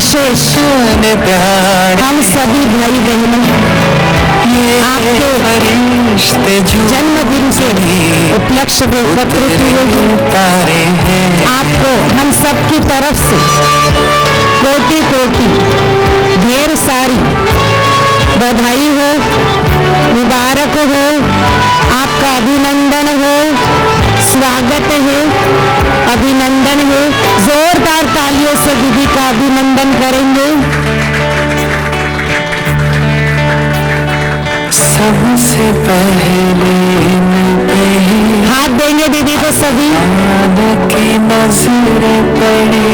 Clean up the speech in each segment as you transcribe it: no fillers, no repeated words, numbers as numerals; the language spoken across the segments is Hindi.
विशेष हम सभी भाई बहनों आपके जन्मदिन के उपलक्ष्य में एकत्रित हुए हैं। आपको हम सबकी तरफ से कोटि कोटि ढेर सारी बधाई हो, मुबारक हो, आपका अभिनंदन हो, स्वागत है, अभिनंदन है। जोरदार तालियों से दीदी का अभिनंदन करेंगे। सबसे पहले हाथ देंगे दीदी को सभी। की नजर पड़ी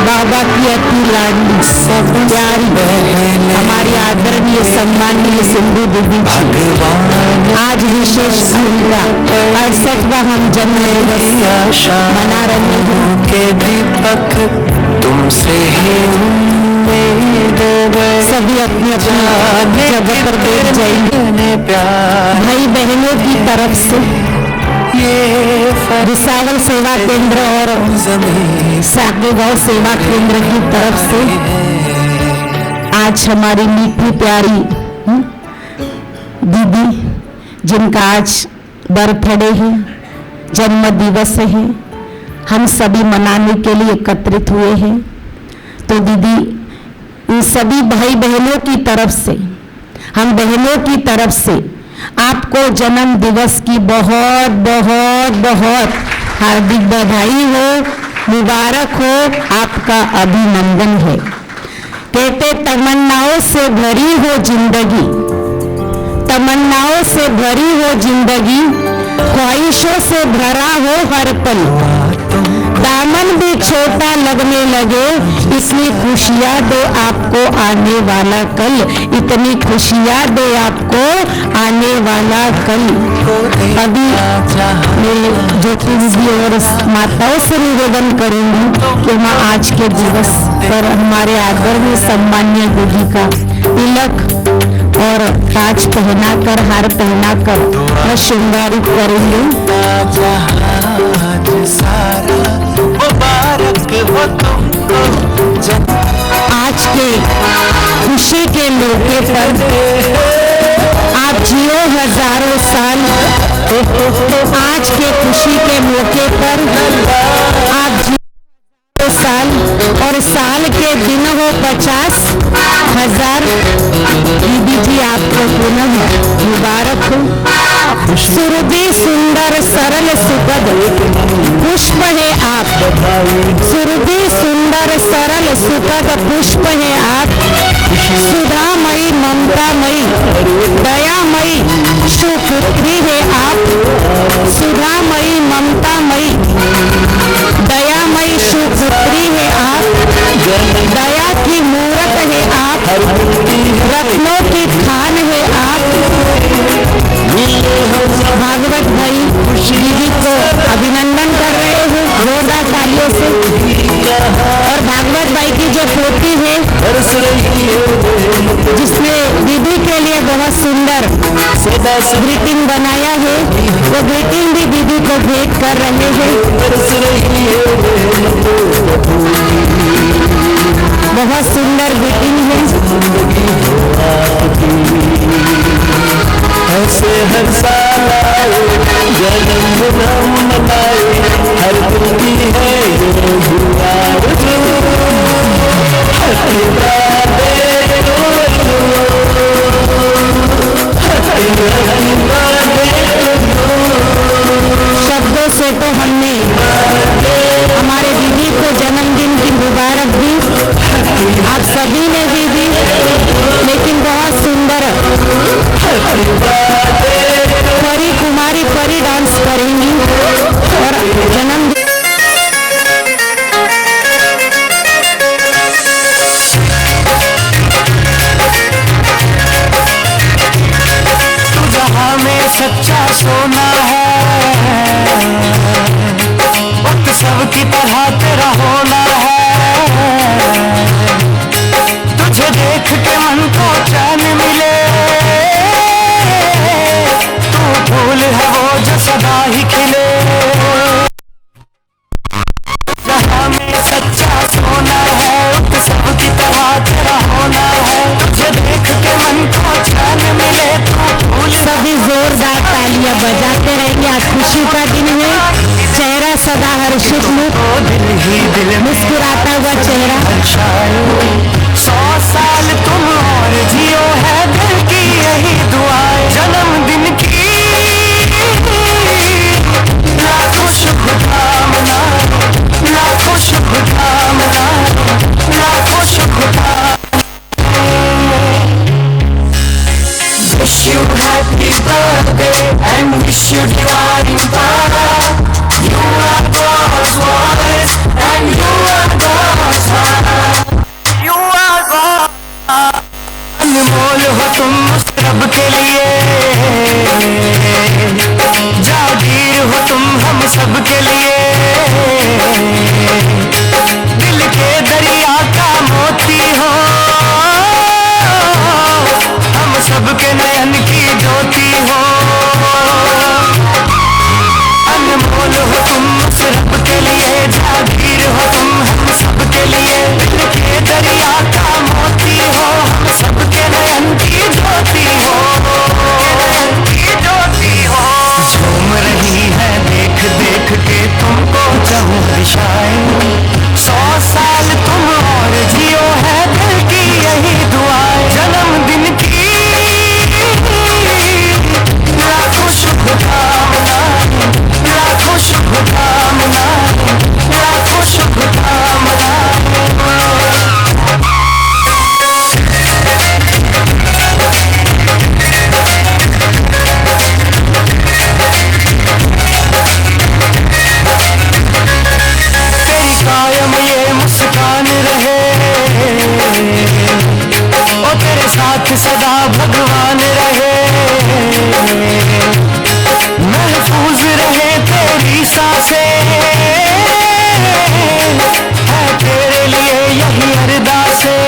बाबा की अति लाडली सब प्यारी बहन हमारी आदरणीय सम्मानीय सिंधु दीदी आज विशेष उनका 68वां हम जन्म दिवस मना रहे हैं। के दीपक तुमसे ही सभी अपनी अपनी जगह पर बैठ जाएंगे। भाई बहनों की तरफ से रिसावल सेवा केंद्र और सागेगांव सेवा केंद्र की तरफ से आज हमारी मीठी प्यारी दीदी जिनका आज बर्थडे है, जन्म दिवस है, हम सभी मनाने के लिए एकत्रित हुए हैं। तो दीदी इन सभी भाई बहनों की तरफ से, हम बहनों की तरफ से आपको जन्म दिवस की बहुत बहुत बहुत हार्दिक बधाई हो, मुबारक हो, आपका अभिनंदन है। कहते तमन्नाओं से भरी हो जिंदगी, तमन्नाओं से भरी हो जिंदगी, ख्वाहिशों से भरा हो हर पल, दामन भी छोटा लगने लगे, इतनी खुशियां दे आपको आने वाला कल, इतनी खुशियां दे आपको आने वाला कल। अभी मैं ज्योति दीदी और माताओं से निवेदन करूंगी कि मैं आज के दिवस पर हमारे आदरणीय सम्मानीय दीदी का तिलक और ताज पहनाकर, हार पहनाकर मैं श्रृंगारित करेंगे। आज के खुशी के मौके पर आप जियो हजारों साल। आज के खुशी के मौके पर आप जियो साल और साल के दिन हो 50,000। दीदी जी आपको पुनः मुबारक हो। सुरभि सुंदर सरल सुखद पुष्प है आप, सुरभि सुंदर सरल सुखद पुष्प है आप, सुधामयी ममतामयी दयामयी सुपुत्री है आप, सुधामयी ममतामयी दयामयी सुपुत्री है आप, दया की मूरत है आप, रत्नों की खान है आप। भागवत भाई दीदी को अभिनंदन कर रहे हैं जोरदार तालियों से। और भागवत भाई की जो पोती है जिसने दीदी के लिए बहुत सुंदर ग्रीटिंग बनाया है, वो ग्रीटिंग भी दीदी को भेंट कर रहे हैं। बहुत सुंदर ग्रीटिंग है। ऐसे हर साल आए जन्मदिन मनाए, हर दिल की है ये आरज़ू, happy birthday to you, happy birthday to you. शब्दों से तो हमने हमारे दीदी को जन्मदिन सच्चा सोना है, उत्सव की तरह तेरा होना है, तुझे देख के मन को चैन मिले तो भूल। सभी जोरदार तालियां बजाते रहेंगे। आज खुशी का दिन है, चेहरा सदा हर्षित दिल ही दिल में मुस्कुराता हुआ चेहरा। 100 साल तुम और जियो है दिल की यही दुआएं, जन्मदिन की लाखों शुभकामनाएं, लाखों शुभकामनाएं, लाखों शुभकामनाएं। Wish you happy birthday and wish you divine power. You are God's voice and you are God's heart. You are God. अनमोल हो तुम उस रब के लिए, जागीर हो तुम हम सब के लिए, दिल के दरिया का मोती हो, हम सबके नयन की ज्योति हो। अनमोल हो तुम उस रब के लिए, जागीर हो तुम हम सबके लिए, दिल के दरिया का मोती हो, हम सबके नयन की ज्योति हो, ज्योति हो। झूम रही है देख देख के तुमको चाहूं दिशाएं, 100 साल तुम और जियो है दिल की यही दुआएं, जन्मदिन की लाखों शुभकामनाएं, लाखों शुभकामनाएं, लाखों शुभकामनाएं। तेरी कायम ये मुस्कान रहे, ओ तेरे साथ सदा भगवान रहे, महफूज रहे तेरी सांसें, है तेरे लिए यही अरदासें।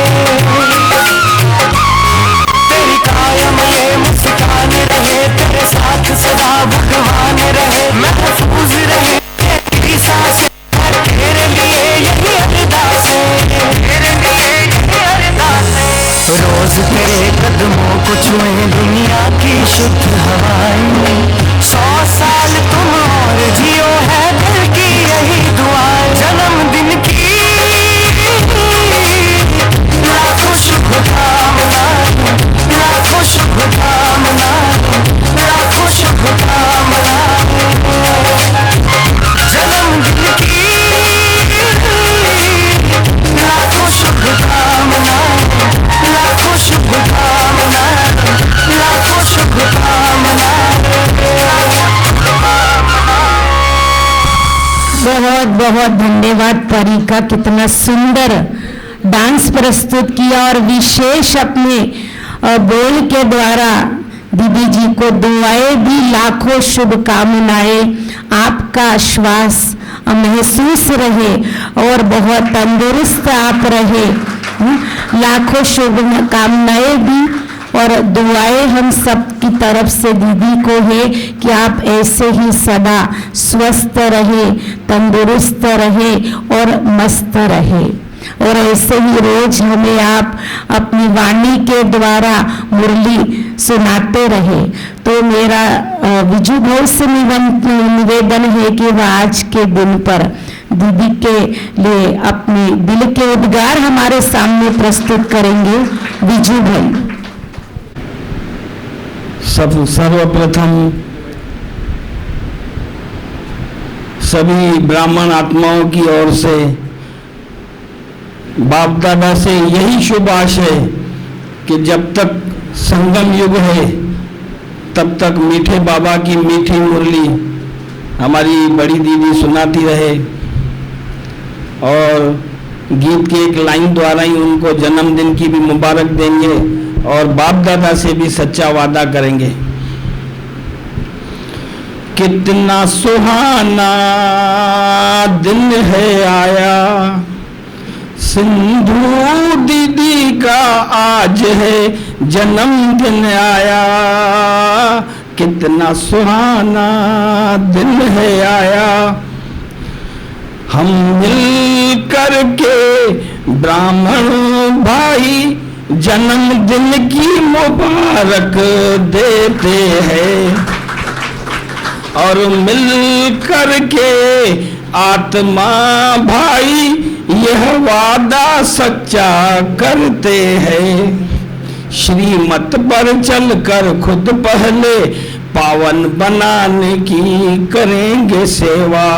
तेरी कायम ये मुस्कान रहे, तेरे साथ सदा भगवान रहे, महफूज रहे तेरी सांसें, है तेरे लिए यही अरदासें, तेरे लिए यही अरदासें। रोज तेरे कदमों को छुए दुनिया की शुद्ध हवाएं, 100 साल तुम और जियो है दिल की यही दुआएं, जन्मदिन की लाखों शुभकामनाएं, लाखों शुभकामनाएं, लाखों शुभकामनाएं, जन्मदिन की लाखों शुभकामनाएं, लाखों शुभकामनाएं, लाखों शुभकामनाएं। बहुत बहुत धन्यवाद परी का, कितना सुंदर डांस प्रस्तुत किया और विशेष अपने बोल के द्वारा दीदी जी को दुआएं दी, लाखों शुभकामनाएं, आपका श्वास महसूस रहे और बहुत तंदुरुस्त आप रहे, लाखों शुभकामनाएं दी और दुआएं हम सब की तरफ से दीदी को है कि आप ऐसे ही सदा स्वस्थ रहे, तंदुरुस्त रहे और मस्त रहे, और ऐसे ही रोज हमें आप अपनी वाणी के द्वारा मुरली सुनाते रहे। तो मेरा विजू भाई से निवेदन है कि वह आज के दिन पर दीदी के लिए अपने दिल के उद्गार हमारे सामने प्रस्तुत करेंगे। विजू भाई। सर्वप्रथम सभी ब्राह्मण आत्माओं की ओर से बाप दादा से यही शुभ आशय कि जब तक संगम युग है तब तक मीठे बाबा की मीठी मुरली हमारी बड़ी दीदी सुनाती रहे, और गीत की एक लाइन द्वारा ही उनको जन्मदिन की भी मुबारक देंगे और बाप दादा से भी सच्चा वादा करेंगे। कितना सुहाना दिन है आया, सिंधु दीदी का आज है जन्मदिन आया, कितना सुहाना दिन है आया, हम मिलकर करके ब्राह्मण भाई जन्मदिन की मुबारक देते हैं और मिल करके आत्मा भाई यह वादा सच्चा करते हैं। श्रीमत पर चलकर खुद पहले पावन बनाने की करेंगे सेवा।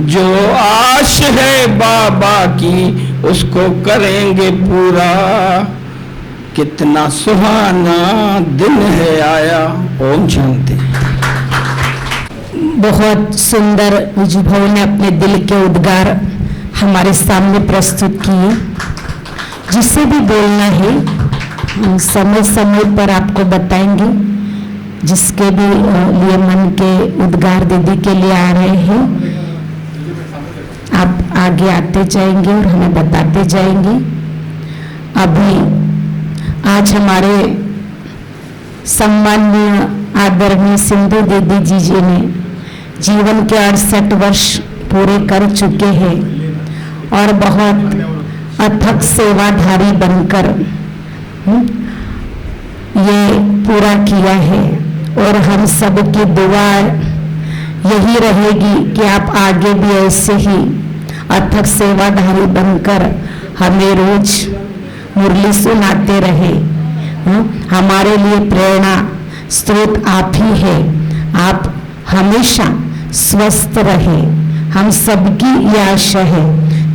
जो आश है बाबा की उसको करेंगे पूरा। कितना सुहाना दिन है आया। ओम शांति। बहुत सुंदर विजू भाई ने अपने दिल के उद्गार हमारे सामने प्रस्तुत किए। जिसे भी बोलना है समय समय पर आपको बताएंगे। जिसके भी लिए मन के उद्गार दीदी के लिए आ रहे हैं, आप आगे आते जाएंगे और हमें बताते जाएंगे। अभी आज हमारे सम्माननीय आदरणीय सिंधु दीदी जी ने जीवन के 68 वर्ष पूरे कर चुके हैं और बहुत अथक सेवाधारी बनकर ये पूरा किया है। और हम सब की दुआ यही रहेगी कि आप आगे भी ऐसे ही अथक सेवाधारी बनकर हमें रोज मुरली सुनाते रहे। हमारे लिए प्रेरणा स्रोत आप ही है। आप हमेशा स्वस्थ रहे, हम सबकी ये आशा है।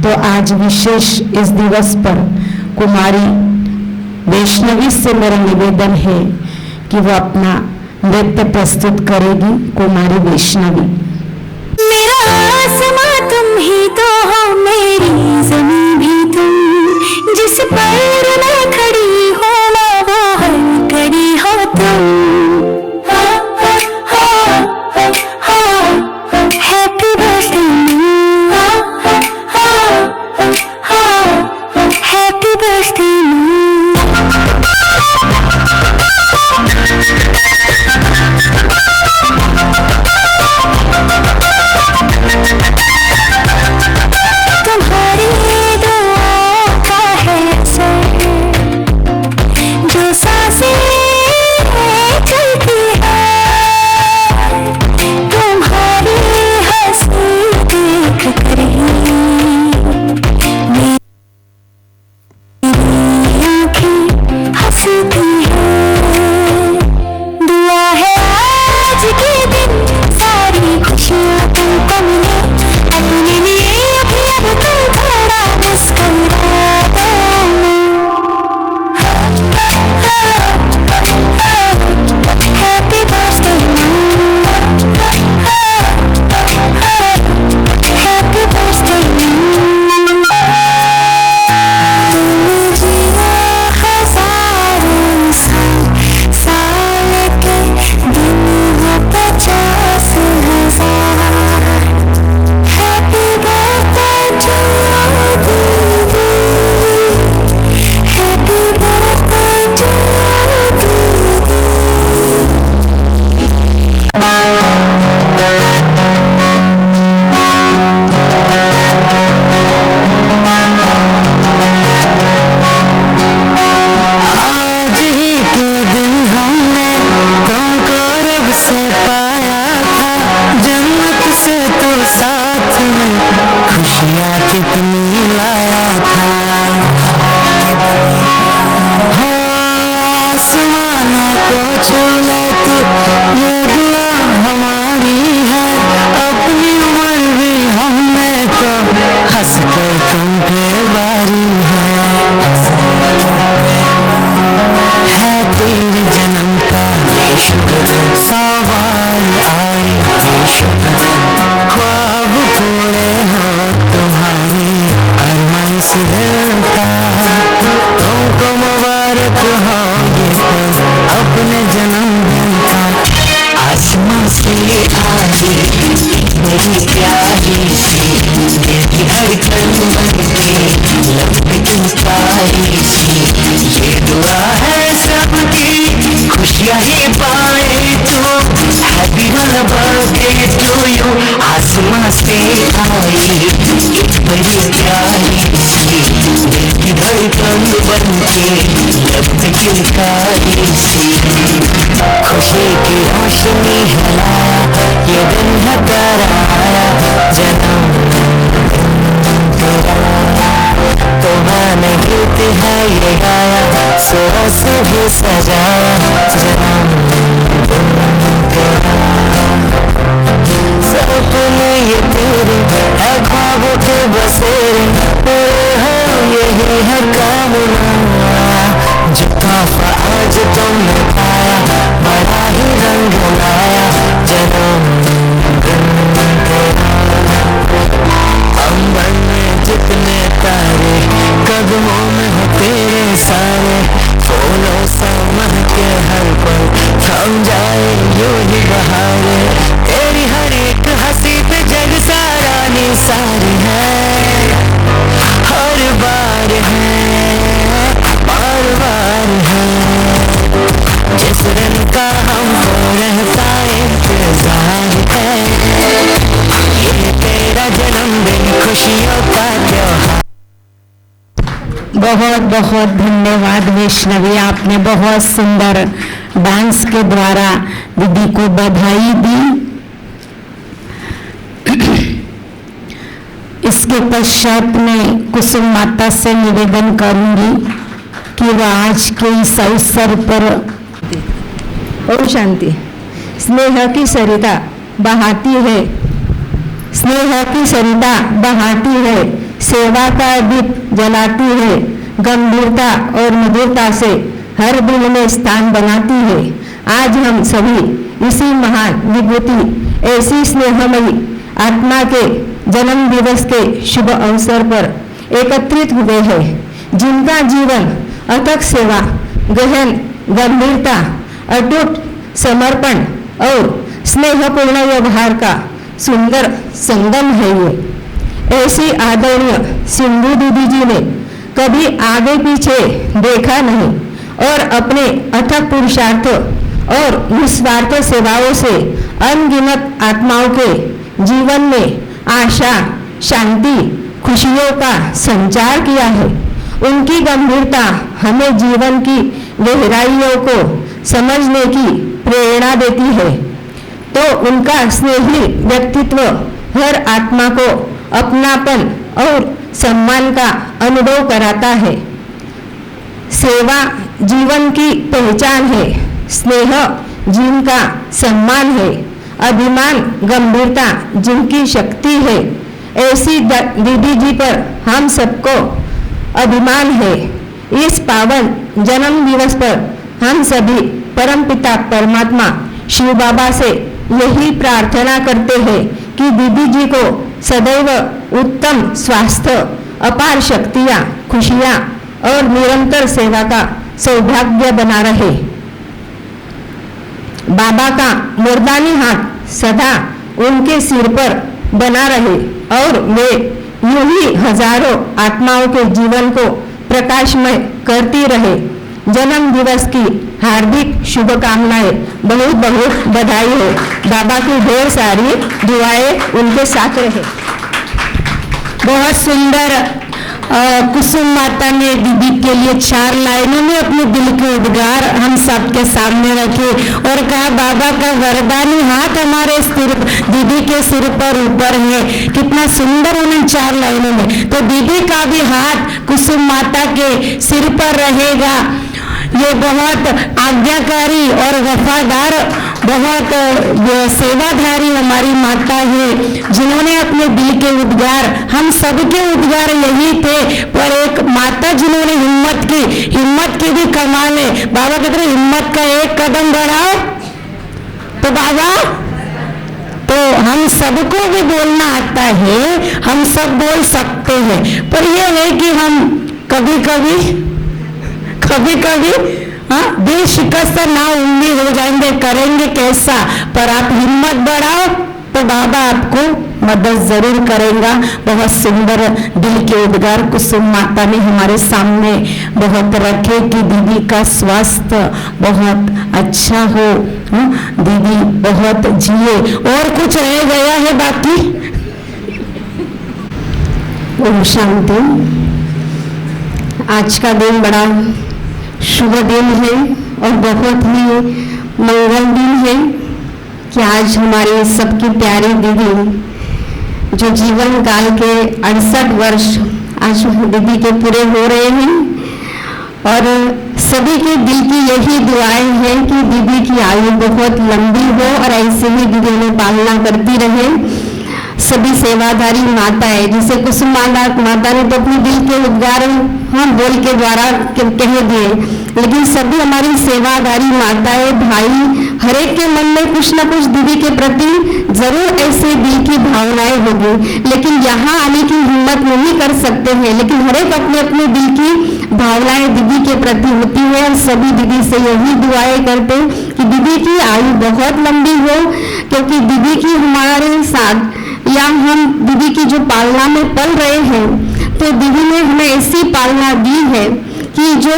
तो आज विशेष इस दिवस पर कुमारी वैष्णवी से मेरा निवेदन है कि वो अपना नृत्य प्रस्तुत करेगी। कुमारी वैष्णवी। मेरा आसमां तुम ही तो हो, मेरी ज़मीं भी तुम, जिस पर मैं खड़ी हूँ वो हर कड़ी हो तुम। Happy birthday, happy birthday. यही पाए तो हैप्पी बर्थडे टू यू। आसमां से आई एक बड़ी प्यारी धड़कन बनके लब पे किलकारी सी, खुशी की रोशनी हिलाया ये दिन है तेरा आया, जन्म तो मैंने गीत है ये गाया, सुरों से भी सजाया, जन्म सपने ये तेरे है ख्वाबों के बसेरे, यही है कामना जो तोहफा आज तुमने पाया, बड़ा ही रंग लाया, जन्म अंबर में जितने तारे कदमों में हो तेरे सारे, फूलों सा महके हर पल थम जाए यूं ही बहारे, तेरी हर एक हंसी पे जग सारा निसार है, हर बार है बार बार है, जिस दिन का हमको रहता इंतजार है, ये तेरा जन्मदिन खुशियों का त्योहार। बहुत बहुत धन्यवाद वैष्णवी, आपने बहुत सुंदर डांस के द्वारा दीदी को बधाई दी। इसके पश्चात मैं कुसुम माता से निवेदन करूंगी कि वह आज के इस अवसर पर ओम शांति। स्नेह की सरिता बहाती है, स्नेह की सरिता बहाती है, सेवा का दीप जलाती है, गंभीरता और मधुरता से हर दिल में स्थान बनाती है। आज हम सभी इसी महान विभूति ऐसी स्नेहमयी आत्मा के जन्म दिवस के शुभ अवसर पर एकत्रित हुए हैं, जिनका जीवन अथक सेवा, गहन गंभीरता, अटूट समर्पण और स्नेहपूर्ण व्यवहार का सुंदर संगम है। ये ऐसी आदरणीय सिंधु दीदी जी ने कभी आगे पीछे देखा नहीं और अपने अथक पुरुषार्थ और निस्वार्थ सेवाओं से अनगिनत आत्माओं के जीवन में आशा, शांति, खुशियों का संचार किया है। उनकी गंभीरता हमें जीवन की गहराइयों को समझने की प्रेरणा देती है, तो उनका स्नेही व्यक्तित्व हर आत्मा को अपनापन और सम्मान का अनुभव कराता है। सेवा जीवन की पहचान है, स्नेह जीवन का सम्मान है, अभिमान गंभीरता जिनकी शक्ति है। ऐसी दीदी जी पर हम सबको अभिमान है। इस पावन जन्म दिवस पर हम सभी परमपिता परमात्मा शिव बाबा से यही प्रार्थना करते हैं कि दीदी जी को सदैव उत्तम स्वास्थ्य, अपार शक्तियाँ, खुशियाँ और निरंतर सेवा का सौभाग्य बना रहे। बाबा का मर्दानी हाथ सदा उनके सिर पर बना रहे और वे यूं ही हजारों आत्माओं के जीवन को प्रकाशमय करती रहे। जन्म दिवस की हार्दिक शुभकामनाएं, बहुत बहुत बधाई हो। बाबा की ढेर सारी दुआएं उनके साथ रहे। बहुत सुंदर कुसुम माता ने दीदी के लिए 4 लाइनों में अपने दिल के उद्गार हम सबके सामने रखे और कहा बाबा का वरदानी हाथ हमारे सिर, दीदी के सिर पर ऊपर है। कितना सुंदर उन्हें 4 लाइनों में। तो दीदी का भी हाथ कुसुम माता के सिर पर रहेगा। ये बहुत आज्ञाकारी और वफादार, बहुत सेवाधारी हमारी माता है, जिन्होंने अपने दिल के उद्गार, हम सबके उद्गार यही थे, पर एक माता जिन्होंने हिम्मत की भी कमाल है। बाबा कहते हैं हिम्मत का एक कदम बढ़ाओ तो बाबा, तो हम सबको भी बोलना आता है, हम सब बोल सकते हैं, पर यह है कि हम कभी कभी दिल शिकस्त ना उम्मीद हो जाएंगे, करेंगे कैसा। पर आप हिम्मत बढ़ाओ तो बाबा आपको मदद जरूर करेगा। बहुत सुंदर दिल के उद्गार कुसुम माता ने हमारे सामने बहुत रखे कि दीदी का स्वास्थ्य बहुत अच्छा हो, दीदी बहुत जिए। और कुछ रह गया है बाकी? ओम शांति। आज का दिन बड़ा शुभ दिन है और बहुत ही मंगल दिन है कि आज हमारी सबकी प्यारी दीदी जो जीवन काल के 68 वर्ष आज दीदी के पूरे हो रहे हैं और सभी के दिल की यही दुआएं हैं कि दीदी की आयु बहुत लंबी हो और ऐसे ही दीदी में पालना करती रहे। सभी सेवाधारी माताएं, जिसे कुसुम माता ने तो अपने दिल के उद्गार हम बोल के द्वारा कह दिए, लेकिन सभी हमारी सेवाधारी माताएं भाई हर एक के मन में कुछ न कुछ दीदी के प्रति जरूर ऐसे दिल की भावनाएं होगी, लेकिन यहाँ आने की हिम्मत नहीं कर सकते हैं। लेकिन हर एक अपने अपने दिल की भावनाएं दीदी के प्रति होती है और सभी दीदी से यही दुआएं करते कि दीदी की आयु बहुत लंबी हो, क्योंकि दीदी की हमारे साथ या हम दीदी की जो पालना में पल रहे हैं तो दीदी ने हमें ऐसी पालना दी है कि जो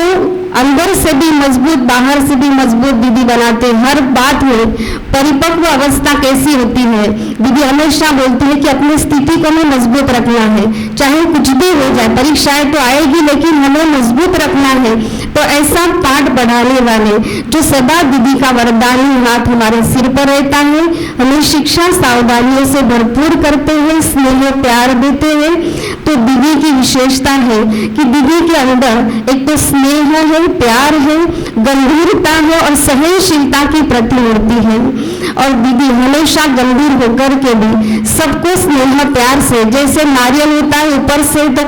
अंदर से भी मजबूत बाहर से भी मजबूत दीदी बनाते। हर बात में परिपक्व अवस्था कैसी होती है, दीदी हमेशा बोलती है कि अपनी स्थिति को हमें मजबूत रखना है, चाहे कुछ भी हो जाए, परीक्षाएं तो आएगी लेकिन हमें मजबूत रखना है। तो ऐसा पाठ बढ़ाने वाले जो सदा दीदी का वरदानी हाथ हमारे सिर पर रहता है, हमें शिक्षा सावधानियों से भरपूर करते हैं, स्नेह प्यार देते हैं। तो दीदी की विशेषता है कि दीदी के अंदर एक तो स्नेह है, प्यार है, गंभीरता है और सहनशीलता की प्रतिमूर्ति है। और दीदी हमेशा गंभीर होकर के भी सबको स्नेह प्यार से, जैसे नारियल होता है ऊपर से तो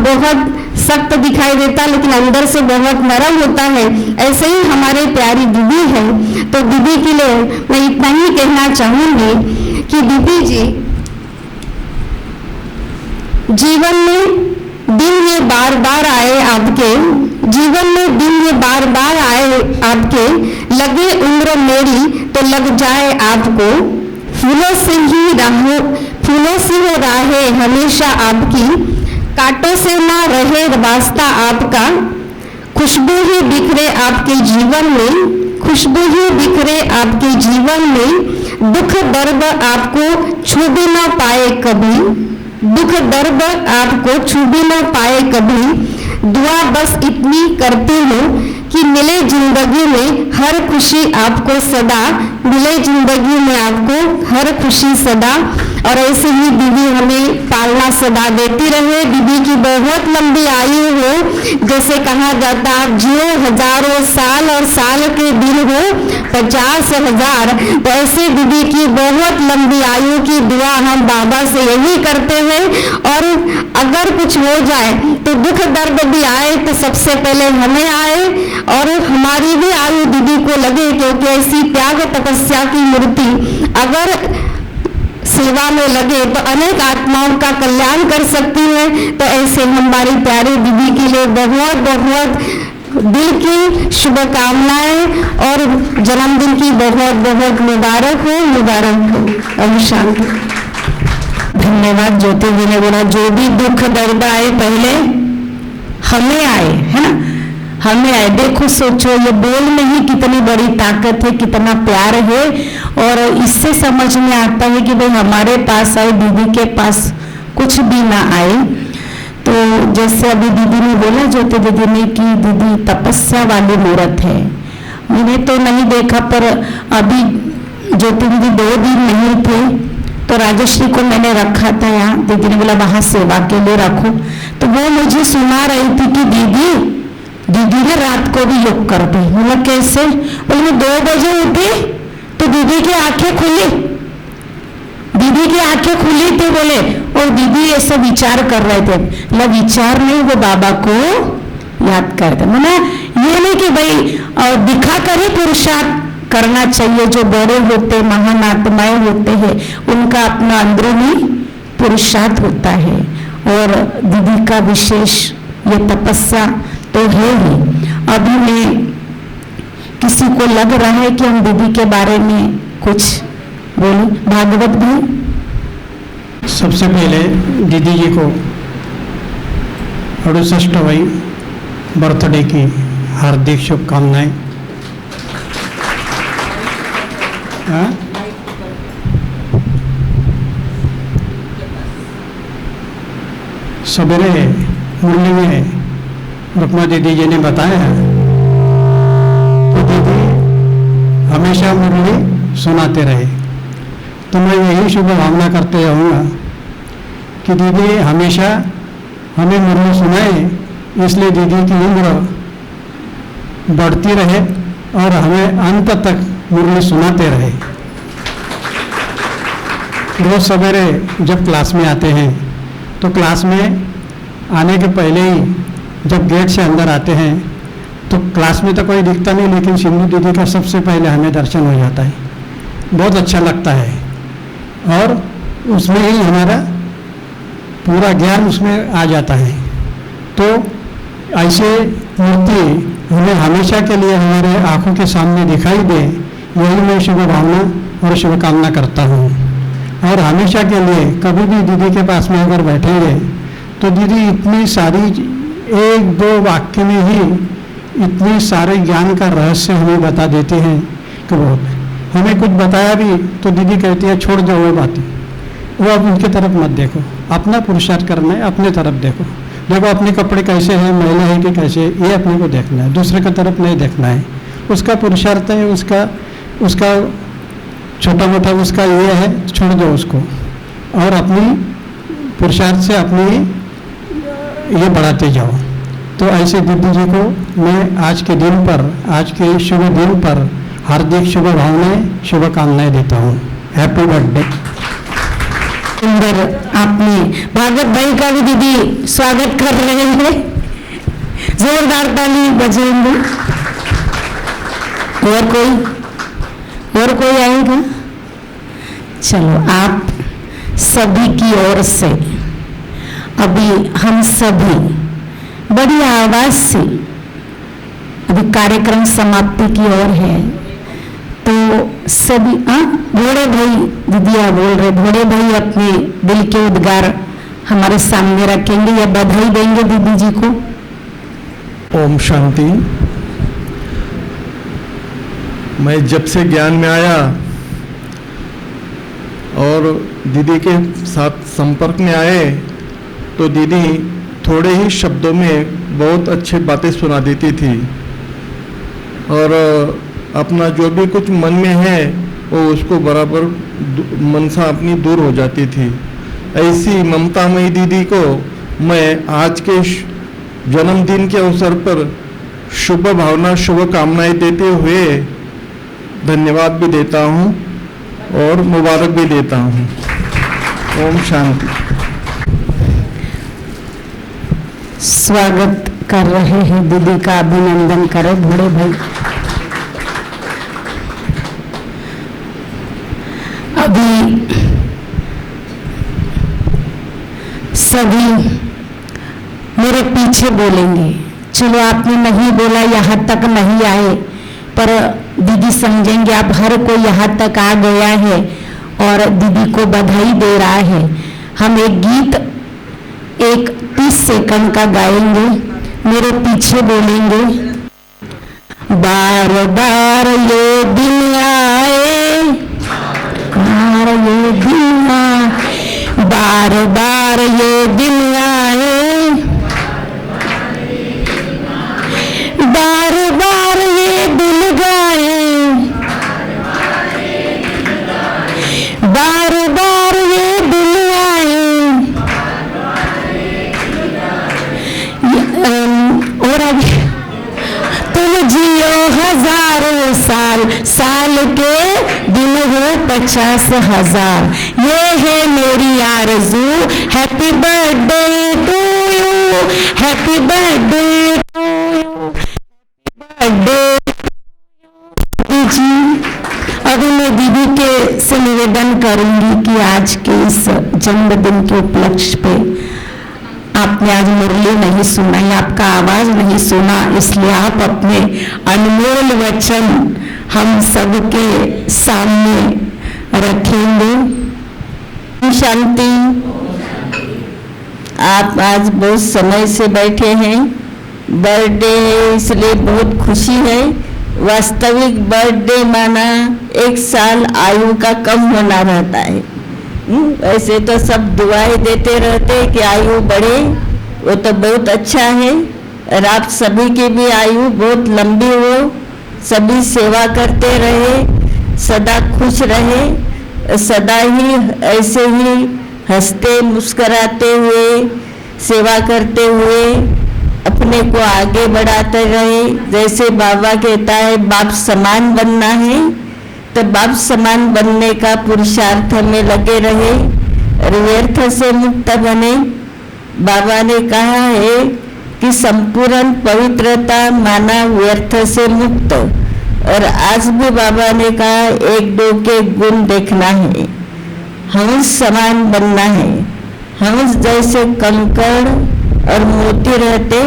बहुत सख्त दिखाई देता लेकिन अंदर से बहुत नरम होता है, ऐसे ही हमारे प्यारी दीदी है। तो दीदी के लिए मैं इतना ही कहना चाहूंगी कि दीदी जी जीवन में दिन ये बार बार आए आपके, जीवन में दिन ये बार बार आए आपके, लगे उम्र मेरी तो लग जाए आपको, फूलों से राहें हमेशा आपकी, कांटों से ना रहे वास्ता आपका, खुशबू ही बिखरे आपके जीवन में, खुशबू ही बिखरे आपके जीवन में, दुख दर्द आपको छू भी ना पाए कभी, दुख दर्द आपको छू भी ना पाए कभी, दुआ बस इतनी करती हूँ कि मिले जिंदगी में हर खुशी आपको सदा, मिले जिंदगी में आपको हर खुशी सदा। और ऐसे ही दीदी हमें पालना सदा देती रहे, दीदी की बहुत लंबी आयु हो, जैसे कहा जाता आप जियो हजारों साल और साल के दिन हो 50,000, तो ऐसे दीदी की बहुत लंबी आयु की दुआ हम बाबा से यही करते हैं। और अगर कुछ हो जाए तो दुख दर्द भी आए तो सबसे पहले हमें आए और हमारी भी आयु दीदी को लगे, क्योंकि ऐसी त्याग तपस्या की मूर्ति अगर सेवा में लगे तो अनेक आत्माओं का कल्याण कर सकती है। तो ऐसे हमारी प्यारी दीदी के लिए बहुत बहुत दिल की शुभकामनाएं और जन्मदिन की बहुत बहुत मुबारक हो। और शांति। धन्यवाद। ज्योति जी ने बोला जो भी दुख दर्द आए पहले हमें आए, है ना, हमें आए। देखो सोचो ये बोल में ही कितनी बड़ी ताकत है, कितना प्यार है। और इससे समझ में आता है कि भाई हमारे पास आए, दीदी के पास कुछ भी ना आए। तो जैसे अभी दीदी ने बोला, ज्योति दीदी ने, कि दीदी तपस्या वाली मूर्त है। मैंने तो नहीं देखा, पर अभी ज्योति दीदी 2 दिन नहीं थे तो राजश्री को मैंने रखा था यहाँ, दीदी ने बोला वहां सेवा के लिए रखो। तो वो मुझे सुना रही थी कि दीदी ने रात को भी योग कर दी। मतलब कैसे? बोले मैं 2 बजे उठी तो दीदी की आंखें खुली, दीदी की आंखें खुली थी बोले, और दीदी ऐसा विचार कर रहे थे। मतलब विचार नहीं, वो बाबा को याद करते। मैंने ये नहीं कि भाई दिखा कर ही पुरुषार्थ करना चाहिए। जो बड़े होते महान आत्माएं होते हैं उनका अपना अंदरूनी पुरुषार्थ होता है। और दीदी का विशेष ये तपस्या तो है ही। अभी मैं किसी को लग रहा है कि हम दीदी के बारे में कुछ बोले। भागवत भाई। सबसे पहले दीदी जी को 68वीं बर्थडे की हार्दिक शुभकामनाएं। सवेरे मुरली में रुक्मा दीदी जी ने बताया है, तो दीदी हमेशा मुरली सुनाते रहे। तो मैं यही शुभ भावना करते रहूँगा कि दीदी हमेशा हमें मुरली सुनाए, इसलिए दीदी की उम्र बढ़ती रहे और हमें अंत तक मुरली सुनाते रहे। रोज सवेरे जब क्लास में आते हैं तो क्लास में आने के पहले ही जब गेट से अंदर आते हैं तो क्लास में तो कोई दिखता नहीं, लेकिन सिंधु दीदी का सबसे पहले हमें दर्शन हो जाता है। बहुत अच्छा लगता है और उसमें ही हमारा पूरा ज्ञान उसमें आ जाता है। तो ऐसे मूर्ति हमें हमेशा के लिए हमारे आंखों के सामने दिखाई दे, यही मैं शुभ भावना और शुभकामना करता हूँ। और हमेशा के लिए कभी भी दीदी के पास में अगर बैठेंगे तो दीदी इतनी सारी, एक दो वाक्य में ही इतनी सारे ज्ञान का रहस्य हमें बता देते हैं कि बहुत हमें कुछ बताया भी तो दीदी कहती है छोड़ जाओ वो बातें, वो अब उनकी तरफ मत देखो, अपना पुरुषार्थ करना है, अपने तरफ देखो। देखो अपने कपड़े कैसे हैं, मैले हैं कि कैसे, ये अपने को देखना है, दूसरे की तरफ नहीं देखना है। उसका पुरुषार्थ है, उसका छोटा मोटा उसका ये है, छोड़ दो उसको और अपनी पुरुषार्थ से अपनी ये बढ़ाते जाओ। तो ऐसे दीदी जी को मैं आज के दिन पर, आज के शुभ दिन पर हार्दिक शुभ भावनाएं, शुभकामनाएं देता हूँ। Happy birthday. सुंदर, आपने भागवत भाई का भी दीदी स्वागत कर रहे हैं, जोरदार ताली बजेंगे। और कोई आएगा? चलो, आप सभी की ओर से अभी हम सभी बड़ी आवाज से, अभी कार्यक्रम समाप्ति की ओर है, तो सभी भोड़े भाई, दीदिया बोल रहे, भोड़े भाई अपने दिल के उद्गार हमारे सामने रखेंगे या बधाई देंगे दीदी जी को। ओम शांति। मैं जब से ज्ञान में आया और दीदी के साथ संपर्क में आए तो दीदी थोड़े ही शब्दों में बहुत अच्छी बातें सुना देती थी और अपना जो भी कुछ मन में है वो उसको बराबर मनसा अपनी दूर हो जाती थी। ऐसी ममतामयी दीदी को मैं आज के जन्मदिन के अवसर पर शुभ भावना, शुभकामनाएं देते हुए धन्यवाद भी देता हूँ और मुबारक भी देता हूँ। ओम शांति। स्वागत कर रहे हैं दीदी का, अभिनंदन करें बूढ़े भाई। अभी सभी मेरे पीछे बोलेंगे। चलो, आपने नहीं बोला, यहाँ तक नहीं आए, पर दीदी समझेंगे आप हर कोई यहाँ तक आ गया है और दीदी को बधाई दे रहा है। हम एक गीत 30 सेकंड का गाएंगे, मेरे पीछे बोलेंगे। बार बार ये दिन आए, बार ये दिन आए, बार बार ये दिन आए, बार बार ये दिल गाए, बार बार ये दिल आए। और अब तुम जियो हजारों साल, साल के दिन हो 50,000, ये है मेरी आरज़ू। Happy birthday to you, happy birthday to you, दीदी जी। अभी मैं दीदी के से निवेदन करूंगी कि आज के इस जन्मदिन के उपलक्ष्य पे आपने आज मुरली नहीं सुनाई, आपका आवाज नहीं सुना, इसलिए आप अपने अनमोल वचन हम सबके सामने रखेंगे। शांति। आप आज बहुत समय से बैठे हैं, बर्थडे है इसलिए बहुत खुशी है। वास्तविक बर्थडे माना 1 साल आयु का कम होना रहता है। ऐसे तो सब दुआएं देते रहते कि आयु बढ़े, वो तो बहुत अच्छा है। और आप सभी की भी आयु बहुत लंबी हो, सभी सेवा करते रहे, सदा खुश रहे, सदा ही ऐसे ही हंसते मुस्कराते हुए सेवा करते हुए अपने को आगे बढ़ाते रहे। जैसे बाबा कहता है बाप समान बनना है, तो बाप समान बनने का पुरुषार्थ में लगे रहे और व्यर्थ से मुक्त बने। बाबा ने कहा है कि संपूर्ण पवित्रता माना व्यर्थ से मुक्त। और आज भी बाबा ने कहा एक दो के गुण देखना है, हंस समान बनना है। हंस जैसे कंकड़ और मोती रहते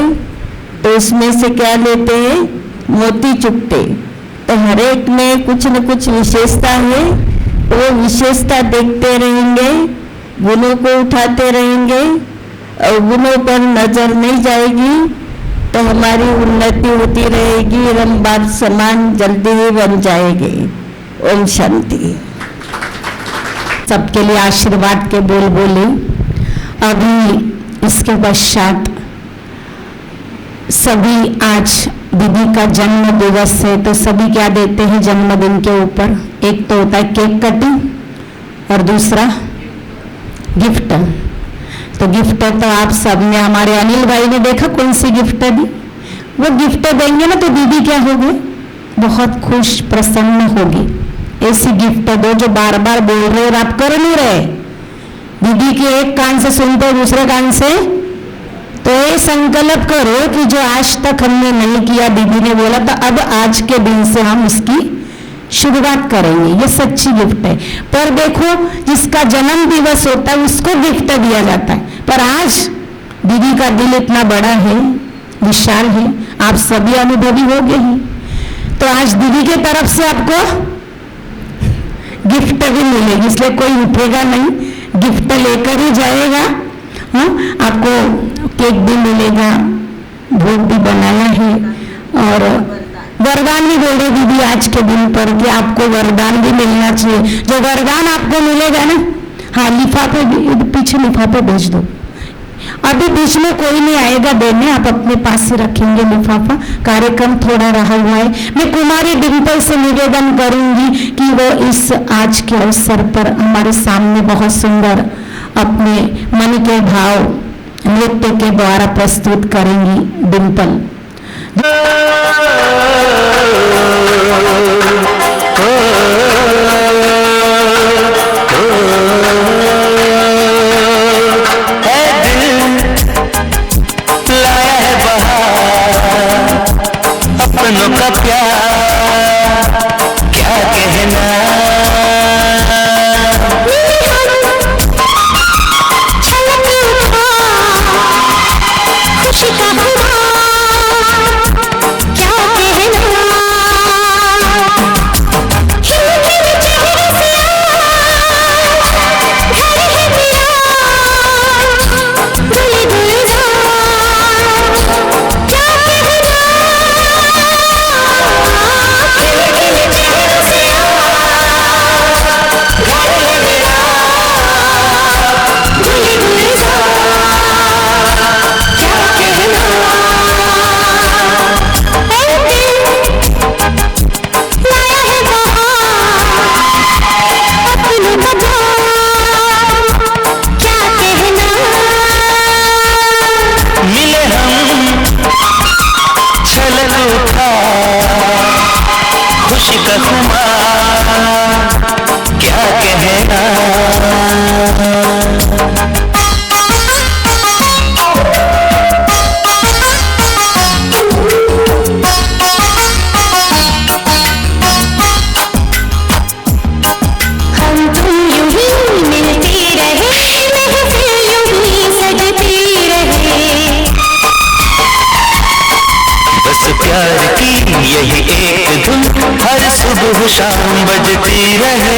तो उसमें से क्या लेते हैं, मोती चुगते। तो हर एक में कुछ न कुछ विशेषता है, वो विशेषता देखते रहेंगे, गुणों को उठाते रहेंगे और गुणों पर नजर नहीं जाएगी तो हमारी उन्नति होती रहेगी और हम बाप समान जल्दी ही बन जाएंगे। ओम शांति। सबके लिए आशीर्वाद के बोल बोले। अभी इसके पश्चात सभी आज दीदी का जन्म दिवस है तो सभी क्या देते हैं जन्मदिन के ऊपर, एक तो होता है केक कटिंग और दूसरा गिफ्ट। तो गिफ्ट तो आप सबने, हमारे अनिल भाई ने देखा कौन सी गिफ्ट दी, वो गिफ्ट देंगे ना तो दीदी क्या होगी, बहुत खुश प्रसन्न होगी। ऐसी गिफ्ट दो जो बार बार बोल रहे और आप कर नहीं रहे, दीदी के एक कान से सुनते दूसरे कान से। तो ये संकल्प करो कि जो आज तक हमने नहीं किया, दीदी ने बोला तो अब आज के दिन से हम उसकी शुरुआत करेंगे। ये सच्ची गिफ्ट है। पर देखो जिसका जन्म दिवस होता है उसको गिफ्ट दिया जाता है, पर आज दीदी का दिल इतना बड़ा है, विशाल है, आप सभी अनुभवी हो गए हैं। तो आज दीदी के तरफ से आपको गिफ्ट भी मिलेगी, इसलिए कोई उठेगा नहीं, गिफ्ट लेकर ही जाएगा। हाँ, आपको केक भी मिलेगा, भोग भी बनाया है और वरदान भी बोल रहे दीदी आज के दिन पर कि आपको वरदान भी मिलना चाहिए। जो वरदान आपको मिलेगा ना, हाँ लिफाफे, पीछे लिफाफे भेज दो। अभी बीच में कोई नहीं आएगा देने, आप अपने पास ही रखेंगे लिफाफा। कार्यक्रम थोड़ा रहा हुआ है। मैं कुमारी डिम्पल से निवेदन करूंगी कि वो इस आज के अवसर पर हमारे सामने बहुत सुंदर अपने मन के भाव नृत्य के द्वारा प्रस्तुत करेंगी। डिम्पल अपनों का प्यार क्या कहना, खुशी का क्या सुबह शाम बजती रहे।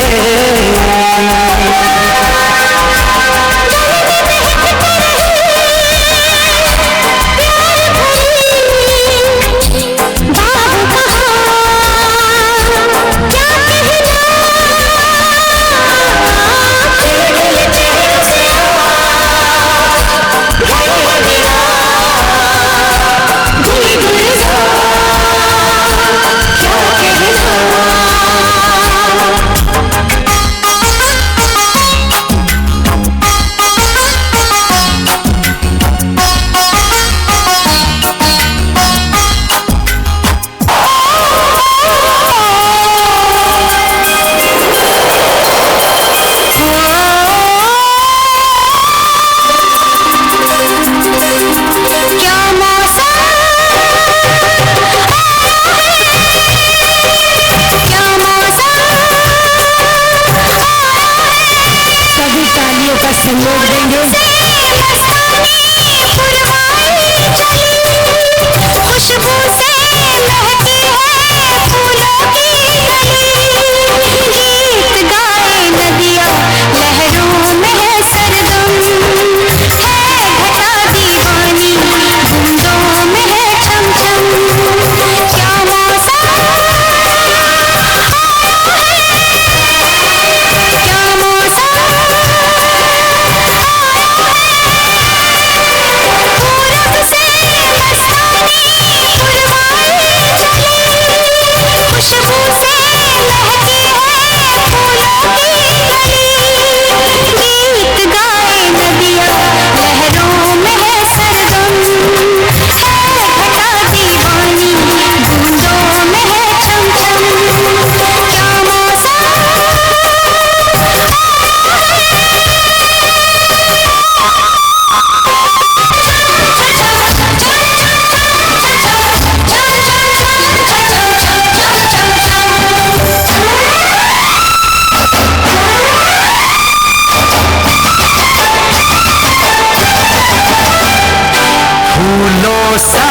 सा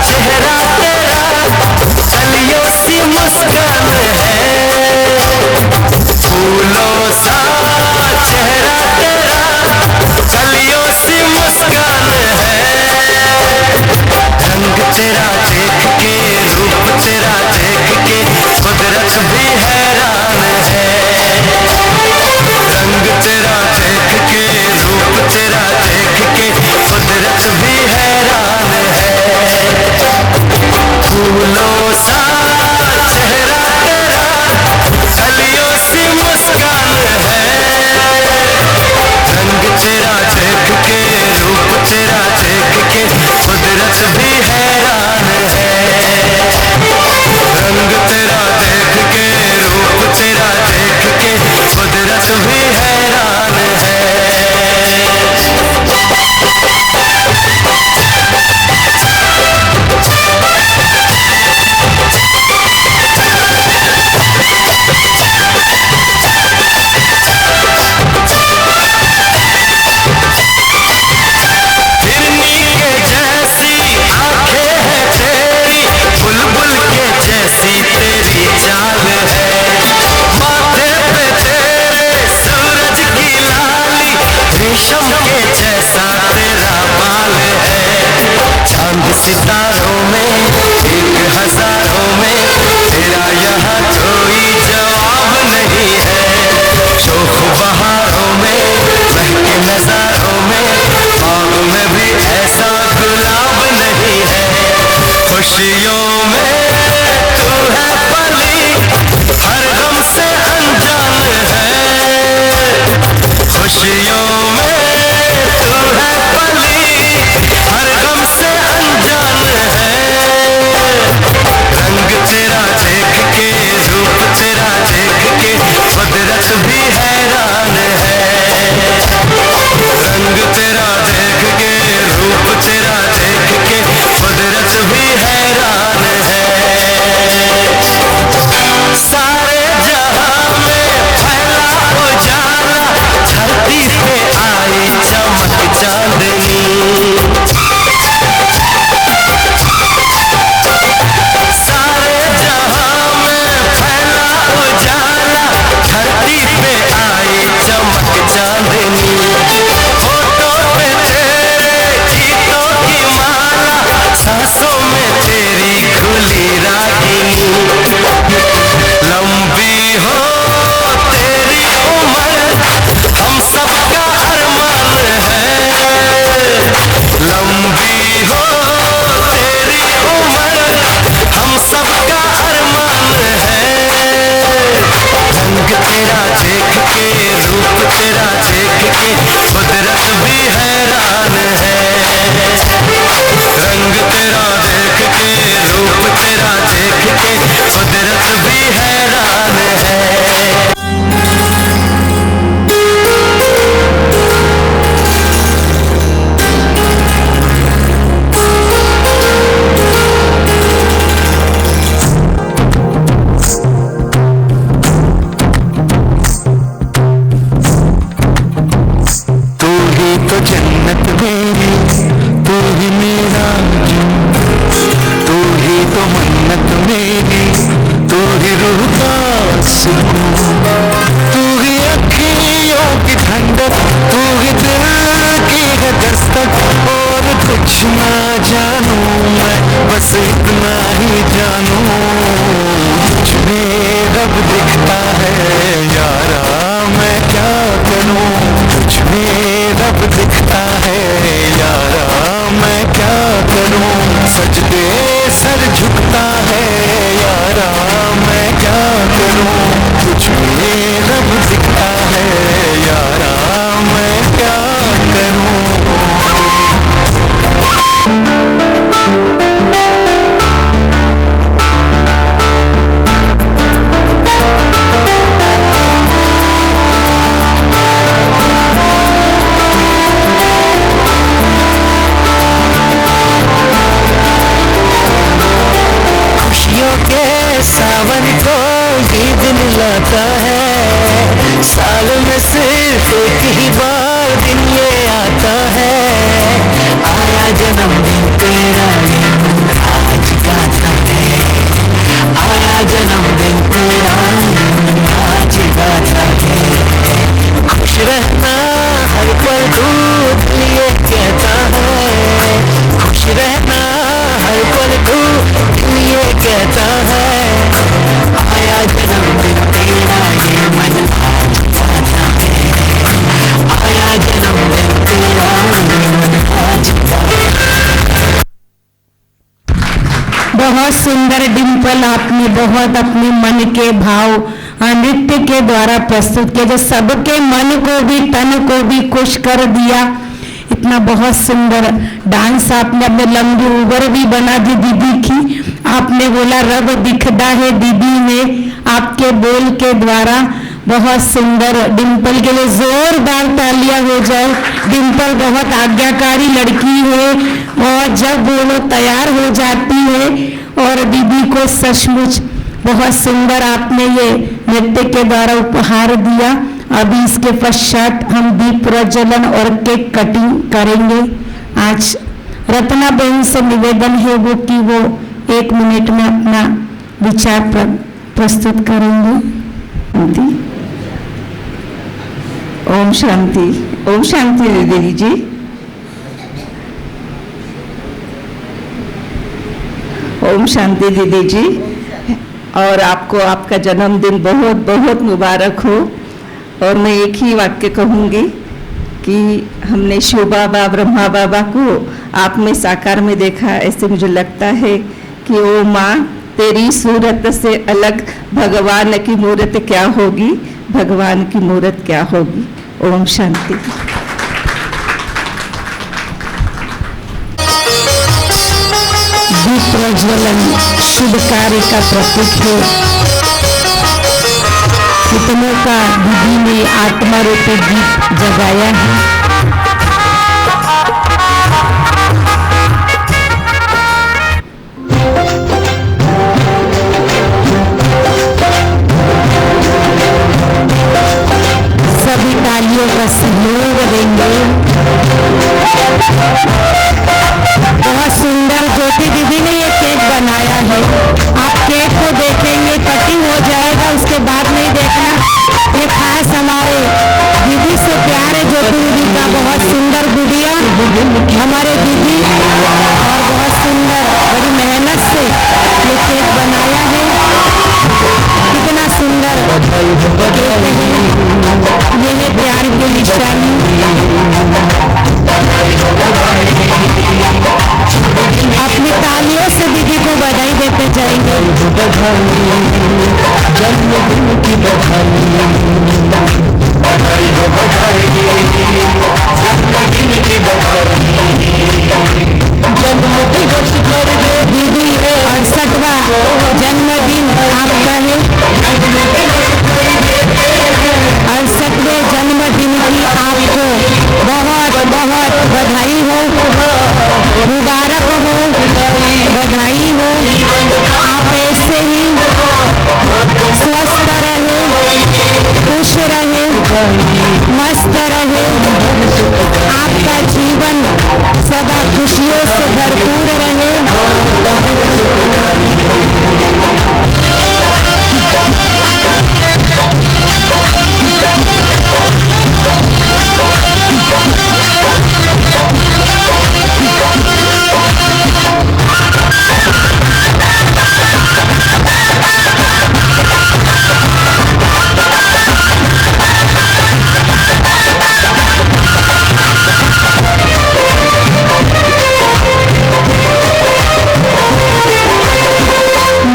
चेहरा तेरा, कलियों सी मुस्कान है, फूलों सा चेहरा तेरा, कलियों सी मुस्कान है। रंग तेरा देख के, रूप तेरा देख के, कुदरत भी हैरान है। रंग तेरा देख के, रूप तेरा देख के, कुदरत भी हैरान है। फूलों सा चेहरा तेरा, कलियों सी मुस्कान है। रंग तेरा देख के, रूप तेरा देख के, कुदरत भी हैरान है। रंग तेरा देख के, रूप तेरा देख के, कुदरत भी हैरान है। हिरनी के जैसी आंखें हैं तेरी, बुलबुल के जैसी तेरी चाल है। माथे पे तेरे सूरज की लाली, रेशम के जैसा तेरा बाल है। चांद सितारों में, एक हजारों में, तेरा यहाँ कोई जवाब नहीं है। शोख बहारों में, महके नजारों में, बाग में भी ऐसा गुलाब नहीं है। खुशियों में तू है पली, हर गम से अनजान है। खुशियों में तू है पली, हर गम से अनजान है। रंग तेरा देख के, रूप तेरा देख के, कुदरत भी हैरान है। रंग तेरा देख के, रूप तेरा देख के, कुदरत भी हैरान है। सारे जहां में फैला उजाला, धरती पे आई चमक चांदनी। सारे जहां में फैला उजाला, धरती पे आई चमक चांदनी। होठों पे तेरे गीतों की माला, सांसों में तेरी खुली रागिनी। लंबी हो तेरी उम्र, हम सबका अरमान है। लंबी हो तेरी उम्र, हम सबका अरमान है। रंग तेरा देख के, रूप तेरा देख के, कुदरत भी हैरान है। रंग तेरा देख के, रूप तेरा देख के, कुदरत भी हैरान है। तू ही तो जन्नत मेरी, तू ही मेरा जुम, तू ही तो मन्नत मेरी, तू ही रूह का सुकून, तू ही अखियों की ठंडक, तू ही दिल की है दस्तक। और कुछ ना जानू मैं, बस इतना ही जानू, तुझमें रब दिखता है यारा, मैं क्या करूं। तुझमें रब दिखता है यारा, मैं क्या करूं। सजदे सर झुकता है यारा, मैं क्या करूं। तुझमें रब दिखता है यारा, मैं क्या करूं। सावन को ये दिन लाता है, साल में सिर्फ एक ही बार दिन ये आता है। आया जन्मदिन तेरा ये मन आज गाता है, आया जन्मदिन तेरा ये मन आज गाता है। खुश रहना हर पल तू ये कहता है, खुश रहना हर पल तू ये कहता है, आया जन्मदिन तेरा ये मन आज गाता है, आया जन्मदिन तेरा ये मन आज गाता है। बहुत सुंदर डिम्पल आपने बहुत अपने मन के भाव नृत्य के द्वारा प्रस्तुत किया, जो सबके मन को भी तन को भी खुश कर दिया। इतना बहुत सुंदर डांस आपने अपने लंबी उम्र भी बना दी दीदी की। आपने बोला रब दिखदा है दीदी में, आपके बोल के द्वारा बहुत सुंदर। डिम्पल के लिए जोरदार तालियां हो जाए। डिम्पल बहुत आज्ञाकारी लड़की है और जब वो तैयार हो जाती है और दीदी को सचमुच बहुत सुंदर आपने ये नृत्य के द्वारा उपहार दिया। अभी इसके पश्चात हम दीप प्रज्वलन और केक कटिंग करेंगे। आज रत्ना बहन से निवेदन है वो कि वो 1 मिनट में अपना विचार प्रस्तुत करेंगे। ओम शांति, ओम शांति दीदी जी। ओम शांति दीदी जी, और आपको आपका जन्मदिन बहुत बहुत मुबारक हो। और मैं एक ही वाक्य कहूँगी कि हमने शिव बाबा ब्रह्मा बाबा को आप में साकार में देखा, ऐसे मुझे लगता है कि ओ माँ तेरी सूरत से अलग भगवान की मूरत क्या होगी, भगवान की मूरत क्या होगी। ओम शांति। दीप प्रज्वलन शुभ कार्य का प्रतीक है। कितनों का दीदी ने आत्मा रूपी दीप जगाया है। सभी तालियों का सहयोग देंगे। बहुत सुंदर ज्योति दीदी ने ये केक बनाया है। आप केक को देखेंगे, कटिंग हो जाएगा, उसके बाद नहीं देखना। ये खास हमारे दीदी से प्यार है ज्योति दीदी का। बहुत सुंदर गुड़िया हमारे दीदी, और बहुत सुंदर बड़ी मेहनत से ये केक बनाया है। कितना सुंदर केक है। ये है प्यार की निशानी। अपनी तालियों से दीदी को बधाई देते जाएंगे। जन्मदिन की बधाई, बधाई हो बधाई, जन्मदिन की बधाई, जन्मदिवस कर दे दीदी 68वां जन्मदिन आपका है। 68वें जन्मदिन की आपको बहुत बहुत बधाई हो, मुबारक हो, बधाई हो। आप ऐसे ही स्वस्थ रहे, खुश रहे, मस्त रहे। आपका जीवन सदा खुशियों से भरपूर रहे।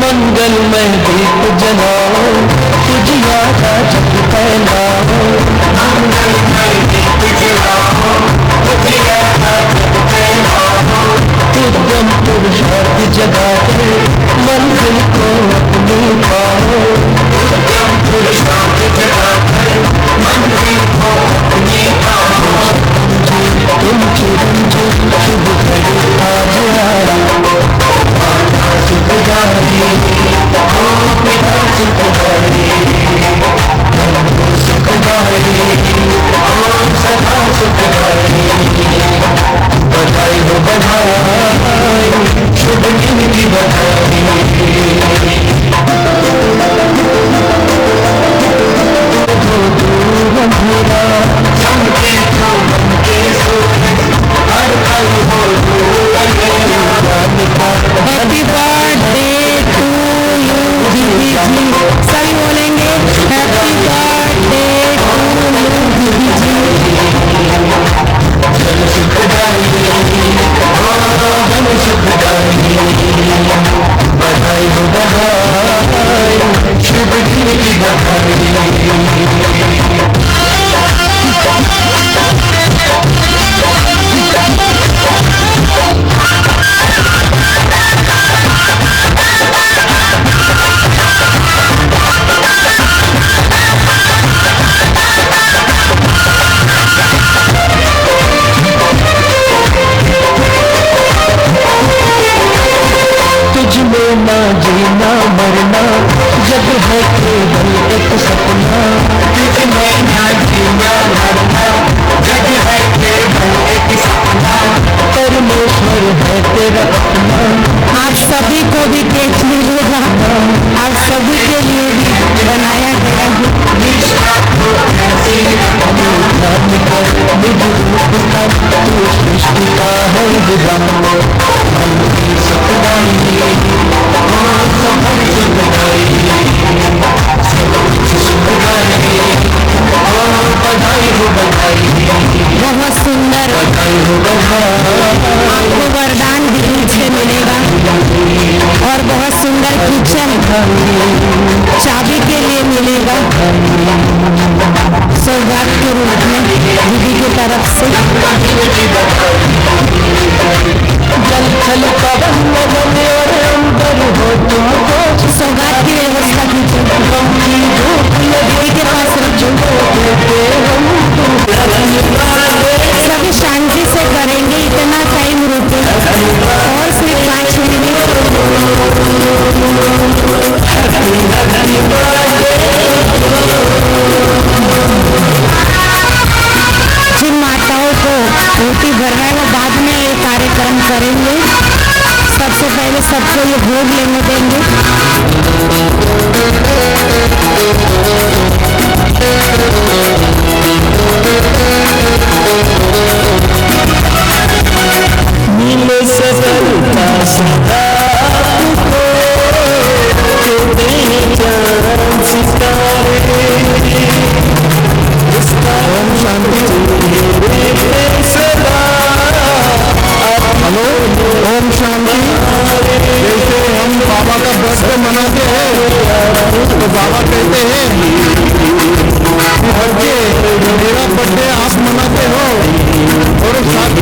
मंगलमय दीप जलाओ, तुझिया का जग फैलाओ। मंगलमय दीप जलाओ, तुझिया का जग फैलाओ। उद्यम पुरुषार्थ जगाकर मंजिल को अपनी पाओ। उद्यम पुरुषार्थ जगाकर मंजिल को अपनी पाओ। तुम चिरंजीव शुभ घड़ी आज आया, सुखदारी ओ पिता सुखदारी, सुखदारी ओ सदा सुखदारी। बधाई हो बधाई। जग है केवल एक सपना, कितने न्याय जीना मरना, जग है केवल एक सपना, परमेश्वर है तेरा अपना। आप सभी को भी केक मिलेगा, आप सभी के लिए भी बनाया गया है। सृष्टि का है विधान, मन की सपनाई बहुत सुंदर आपको वरदान दिल से मिलेगा और बहुत सुंदर किचन चाबी के लिए मिलेगा सौगात के रूप में दीदी की तरफ से। जल थल पवन नगन और अंबर हो तुमको सौगात की व्यवस्था कीजिए, दीदी के पास रखो। सभी शांति से करेंगे, इतना टाइम रुके और सिर्फ 5 मिनट। जिन माताओं को रोटी भरना है वो बाद में ये कार्यक्रम करेंगे। सबसे पहले सबको ये भोग लेने देंगे। नीले सरलता सदा को कहते हैं चांद सितारे, इसका शांति सदा। हेलो, ओम शांति। जैसे हम बाबा का बर्थडे मनाते हैं तो बाबा कहते हैं बच्चे मेरा बर्थडे आप मनाते हो, और साथ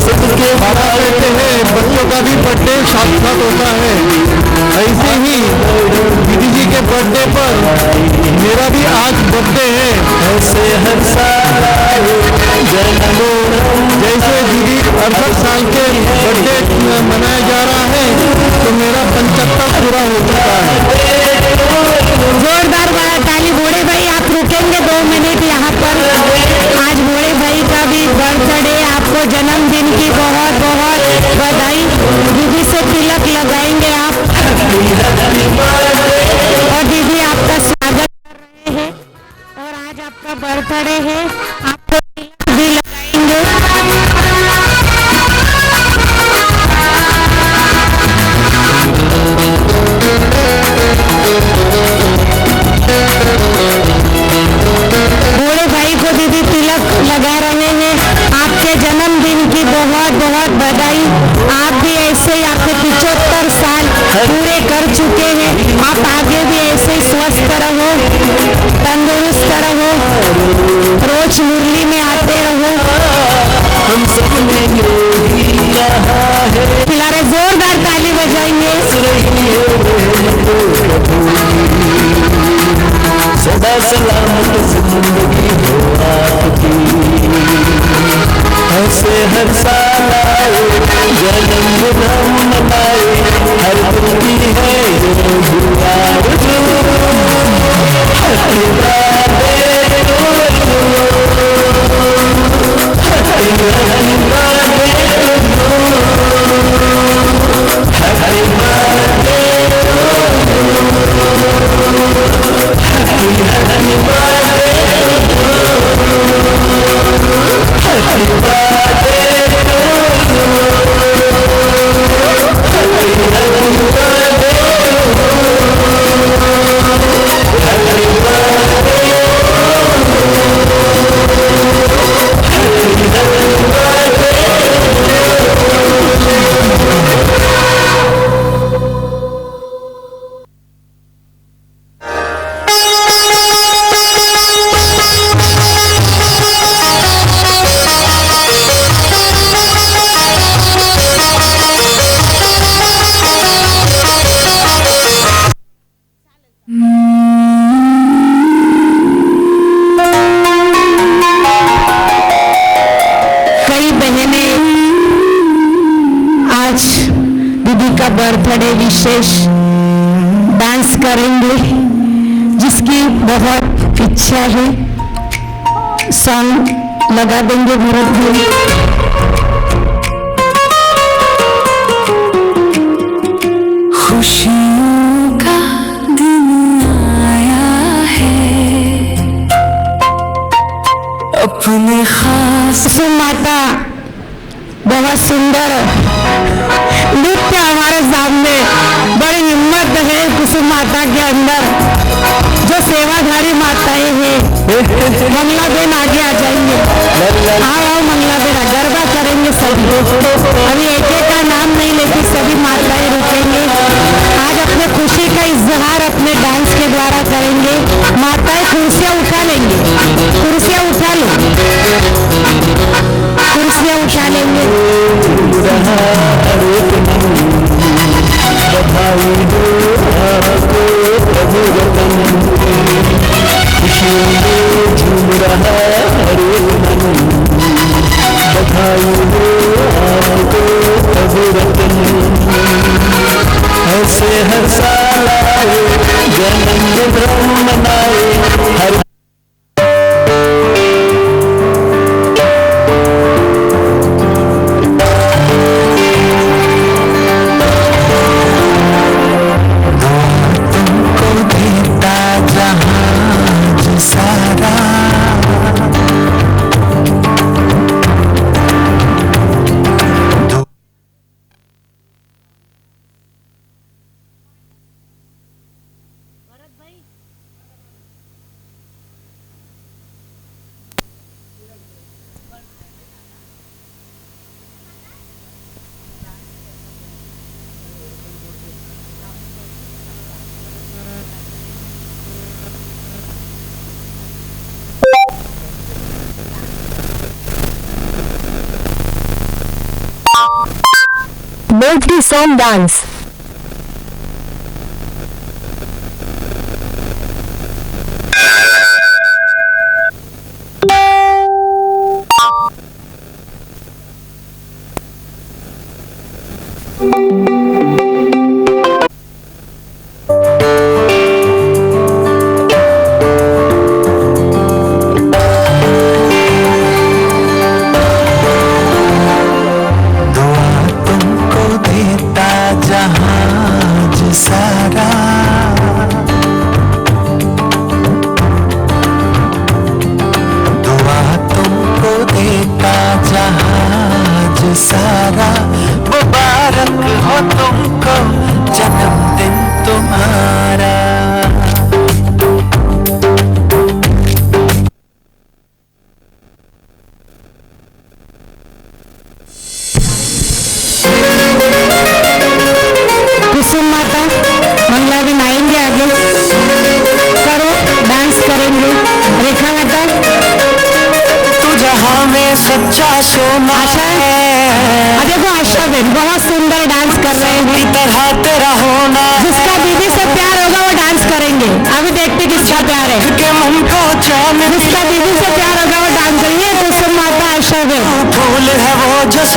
सबके बाबा कहते हैं बच्चों का भी बर्थडे साथ साथ होता है। ऐसे ही दीदी जी के बर्थडे पर मेरा भी आज बर्थडे है। ऐसे हर साल जैसे दीदी 68 साल के बर्थडे मनाया जा रहा है तो मेरा 75 पूरा हो चुका है। जोरदार ताली। घोड़े भाई आप रुकेंगे 2 मिनट यहाँ पर। आज घोड़े भाई का भी बर्थडे, आपको जन्मदिन की बहुत बहुत बधाई। दीदी से तिलक लगाएंगे आप और दीदी आपका स्वागत कर रहे हैं और आज आपका बर्थडे है, आपको तिलक भी लगाएंगे। बूढ़े भाई को दीदी तिलक लगा रहे हैं। आपके जन्मदिन की बहुत बहुत बधाई। आप भी ऐसे ही आपके 75 साल पूरे कर चुके हैं। आप आगे भी ऐसे ही स्वस्थ रहो, तंदुरुस्त रहो, रोज मुरली में आते रहो। हम सब में खिला रहे, जोरदार ताली बजाएंगे। सदा सलामत जिंदगी हो आपकी, ऐसे हर साल आए जन्मदिन मनाए, हर दिल की है दुआ। बर्थडे विशेष डांस करेंगे, जिसकी बहुत इच्छा है। सॉन्ग लगा देंगे भरत भाई। खुशियों का दिन आया है, अपने खास कुसुम माता बहुत सुंदर नृत्य हमारे सामने, बड़ी हिम्मत है कुसुम माता के अंदर। जो सेवाधारी माताएं हैं, मंगला बेन आगे आ जाएंगे। आओ मंगला बेन, गरबा करेंगे सभी। अभी एक एक का नाम नहीं लेती, सभी माताएं रुकेंगे। आज अपने खुशी का इजहार अपने डांस के द्वारा करेंगे। माताएं कुर्सियां उठा लेंगे, कुर्सियां उठा लो, कुर्सियां उठा लेंगे। ऐसे हर साल आए जन्म मनाए हर birthday song dance. सारा मुबारक हो तुमको जन्मदिन तुम्हारा। कुसुम माता मंगला दिन आएंगे, आगे करो, डांस करेंगे। रेखा माता तू जहां में सच्चा सोना है। देखो आशा बेन बहुत सुंदर डांस कर रहे हैं। तरह तेरा होना, जिसका दीदी से प्यार होगा वो डांस करेंगे। अभी देखते किसका प्यार है। के मन को चैन, जिसका दीदी से प्यार होगा वो डांस करेंगे। कुसुम माता आशा बेन फूल है वो जो